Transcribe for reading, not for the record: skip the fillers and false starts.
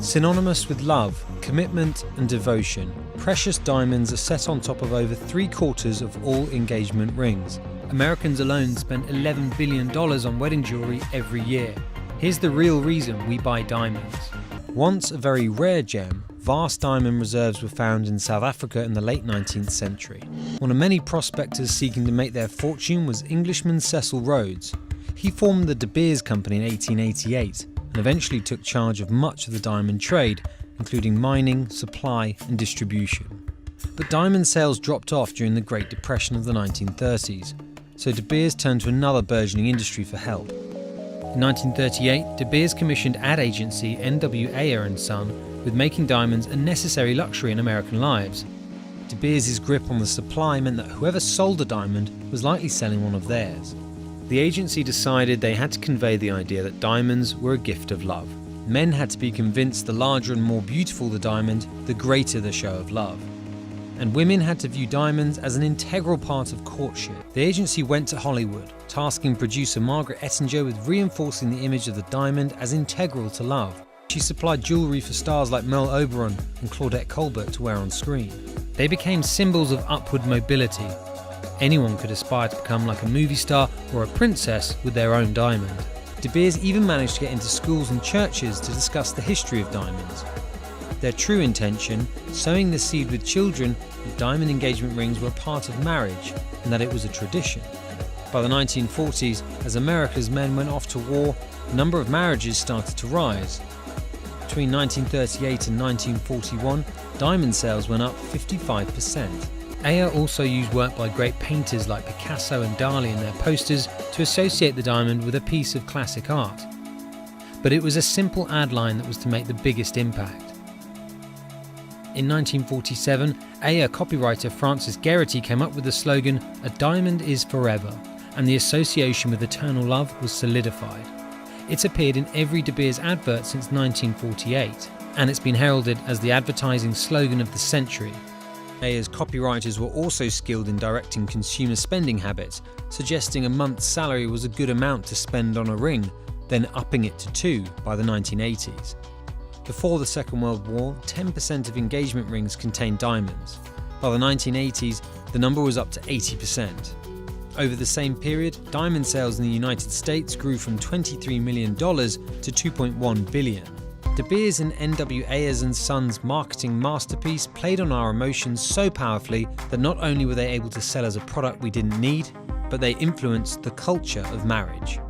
Synonymous with love, commitment and devotion, precious diamonds are set on top of over 3/4 of all engagement rings. Americans alone spend $11 billion on wedding jewellery every year. Here's the real reason we buy diamonds. Once a very rare gem, vast diamond reserves were found in South Africa in the late 19th century. One of many prospectors seeking to make their fortune was Englishman Cecil Rhodes. He formed the De Beers Company in 1888 and eventually took charge of much of the diamond trade, including mining, supply and distribution. But diamond sales dropped off during the Great Depression of the 1930s, so De Beers turned to another burgeoning industry for help. In 1938, De Beers commissioned ad agency N.W. Ayer & Son with making diamonds a necessary luxury in American lives. De Beers' grip on the supply meant that whoever sold a diamond was likely selling one of theirs. The agency decided they had to convey the idea that diamonds were a gift of love. Men had to be convinced the larger and more beautiful the diamond, the greater the show of love. And women had to view diamonds as an integral part of courtship. The agency went to Hollywood, tasking producer Margaret Ettinger with reinforcing the image of the diamond as integral to love. She supplied jewellery for stars like Merle Oberon and Claudette Colbert to wear on screen. They became symbols of upward mobility. Anyone could aspire to become like a movie star or a princess with their own diamond. De Beers even managed to get into schools and churches to discuss the history of diamonds. Their true intention, sowing the seed with children that diamond engagement rings were part of marriage and that it was a tradition. By the 1940s, as America's men went off to war, the number of marriages started to rise. Between 1938 and 1941, diamond sales went up 55%. Ayer also used work by great painters like Picasso and Dali in their posters to associate the diamond with a piece of classic art. But it was a simple ad line that was to make the biggest impact. In 1947, Ayer copywriter Francis Geraghty came up with the slogan, "A diamond is forever," and the association with eternal love was solidified. It's appeared in every De Beers advert since 1948, and it's been heralded as the advertising slogan of the century. Ayer's copywriters were also skilled in directing consumer spending habits, suggesting a month's salary was a good amount to spend on a ring, then upping it to 2 by the 1980s. Before the Second World War, 10% of engagement rings contained diamonds. By the 1980s, the number was up to 80%. Over the same period, diamond sales in the United States grew from $23 million to $2.1 billion. De Beers and N.W. Ayer & Sons' marketing masterpiece played on our emotions so powerfully that not only were they able to sell as a product we didn't need, but they influenced the culture of marriage.